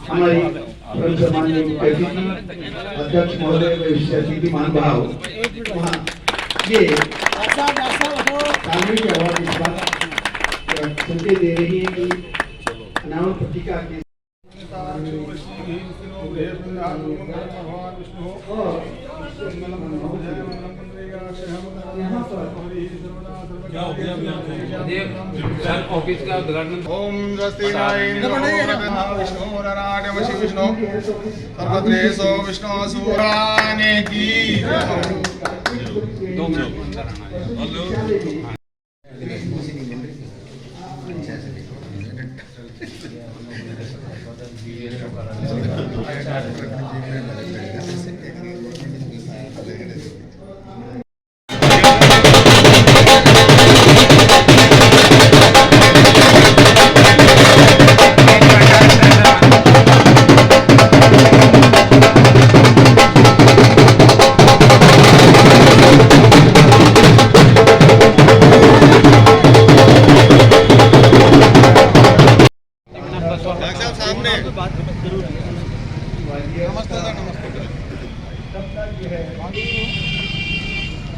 हमारी परम सम्माननीय मुख्य अतिथि अध्यक्ष महोदय व विशिष्ट अतिथि महानुभाव वहाँ ये कानूनी के अवार्ड इस बात संकेत दे रही है कि अनावरण पत्रिका के ऑफिस का उद्घाटन। ओम स्वस्ति न इंद्रो विष्णु नारायण वशी विष्णु सर्वत्रेसो विष्णु सूराने की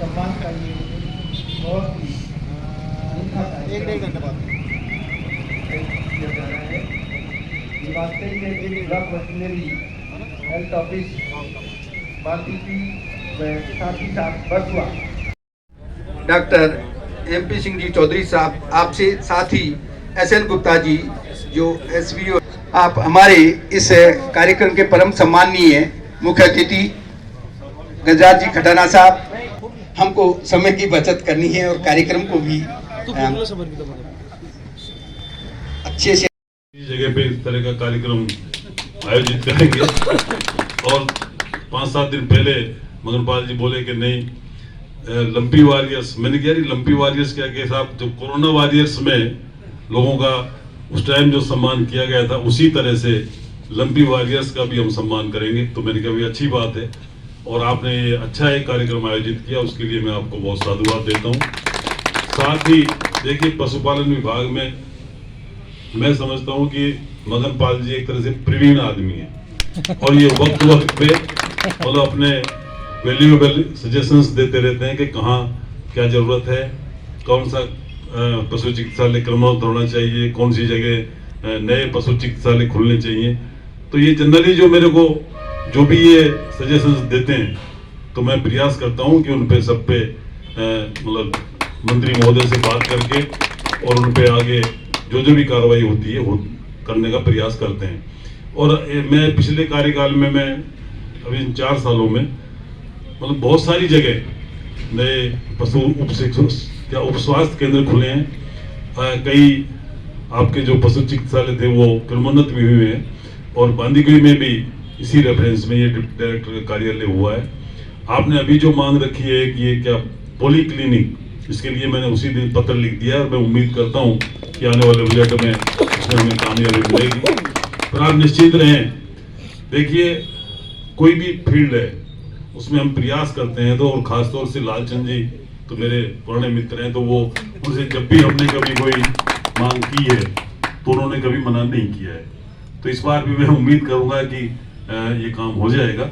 सम्मान का ये बहुत ही एक डेढ़ घंटे बाद किया जा रहा है। ये वास्तव में ब्लॉक वेटरनरी हेल्थ ऑफिस बाकी की साथ ही साथ बसुआ डॉक्टर MP सिंह जी चौधरी साहब, आपसे साथ ही SN गुप्ता जी जो SVO, आप हमारे इस कार्यक्रम के परम सम्माननीय मुख्य अतिथि गजराज जी खटाना साहब, हमको समय की बचत करनी है और कार्यक्रम को भी अच्छे से इस जगह पे इस तरह का कार्यक्रम आयोजित करेंगे। और 5-7 दिन पहले मगनपाल जी बोले कि नहीं लंपी वॉरियर्स, मैंने कहा लंपी वॉरियर्स क्या कि साहब जो कोरोना वॉरियर्स में लोगों का उस टाइम जो सम्मान किया गया था उसी तरह से लंपी वॉरियर्स का भी हम सम्मान करेंगे। तो मैंने कहा अच्छी बात है और आपने अच्छा एक कार्यक्रम आयोजित किया, उसके लिए मैं आपको बहुत साधुवाद देता हूँ। साथ ही देखिए पशुपालन विभाग में मैं समझता हूँ कि मदन पाल जी एक तरह से प्रवीण आदमी है और ये वक्त वक्त पे मतलब अपने वैल्यूएबल सजेशंस देते रहते हैं कि कहाँ क्या जरूरत है, कौन सा पशु चिकित्सालय क्रमबद्ध होना चाहिए, कौन सी जगह नए पशु चिकित्सालय खुलने चाहिए। तो ये जनरली जो मेरे को जो भी ये सजेशंस देते हैं तो मैं प्रयास करता हूँ कि उन पे सब पे मतलब मंत्री महोदय से बात करके और उन पे आगे जो भी कार्रवाई होती है वो करने का प्रयास करते हैं। और मैं पिछले कार्यकाल में मैं अभी इन 4 सालों में मतलब बहुत सारी जगह नए पशु उप स्वास्थ्य केंद्र खुले हैं। कई आपके जो पशु चिकित्सालय थे वो क्रमोन्नत भी हुए हैं और बांदीकुई में भी इसी रेफरेंस में ये डिप्टी डायरेक्टर कार्यालय हुआ है। आपने अभी जो मांग रखी है कि ये क्या पॉली क्लिनिक, इसके लिए मैंने उसी दिन पत्र लिख दिया और मैं उम्मीद करता हूँ कि आने वाले बजट में इसमें हमें कामयाबी मिलेगी। पर आप निश्चित रहें, देखिए कोई भी फील्ड है उसमें हम प्रयास करते हैं तो, और खासतौर से लालचंद जी तो मेरे पुराने मित्र हैं, तो वो उनसे जब भी हमने कभी कोई मांग की है तो उन्होंने कभी मना नहीं किया है। तो इस बार भी मैं उम्मीद करूंगा कि ये काम हो जाएगा।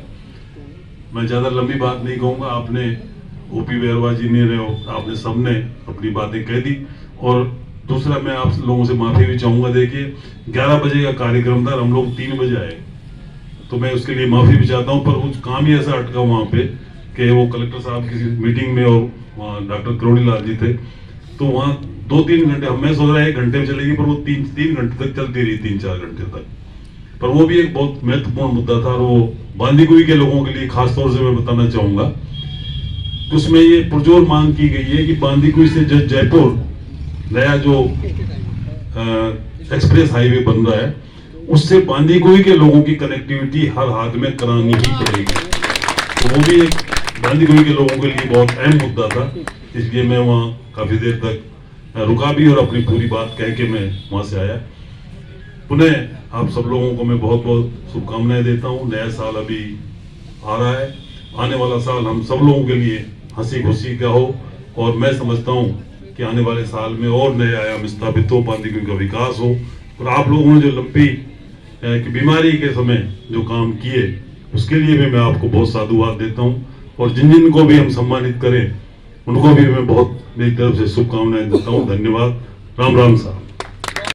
मैं ज़्यादा लंबी बात नहीं कहूँगा, आपने OP बैरवा जी ने आपने सबने अपनी बातें कह दी। और दूसरा मैं आप लोगों से माफ़ी भी चाहूँगा, देखिए 11 बजे का कार्यक्रम था, हम लोग 3 बजे आए, तो मैं उसके लिए माफ़ी भी चाहता हूँ। पर कुछ काम ही ऐसा अटका वहाँ पे कि वो कलेक्टर साहब किसी मीटिंग में और वहाँ डॉक्टर करोड़ीलाल जी थे, तो वहाँ 2-3 घंटे, मैं सोच रहा 1 घंटे में चलेगी पर वो 3 घंटे तक चलती रही, 3-4 घंटे तक। पर वो भी एक बहुत महत्वपूर्ण मुद्दा था और वो बांदीकुई के लोगों के लिए खासतौर से मैं बताना चाहूंगा, उसमें ये पुरजोर मांग की गई है कि बांदीकुई से जयपुर नया जो एक्सप्रेस हाईवे बन रहा है उससे बांदीकुई के लोगों की कनेक्टिविटी हर हाथ में करानी ही पड़ेगी। तो वो भी एक बांदीकुई के लोगों के लिए बहुत अहम मुद्दा था, इसलिए मैं वहाँ काफी देर तक रुका भी और अपनी पूरी बात कह के मैं वहां से आया। पुनः आप सब लोगों को मैं बहुत बहुत शुभकामनाएं देता हूँ। नया साल अभी आ रहा है, आने वाला साल हम सब लोगों के लिए हंसी खुशी का हो और मैं समझता हूँ कि आने वाले साल में और नए आयाम स्थापित हो, बांदीकुई का विकास हो। और आप लोगों ने जो लंबी कि बीमारी के समय जो काम किए उसके लिए भी मैं आपको बहुत साधुवाद देता हूँ। और जिन जिन को भी हम सम्मानित करें उनको भी मैं बहुत मेरी तरफ से शुभकामनाएं देता हूँ। धन्यवाद। राम राम साहब।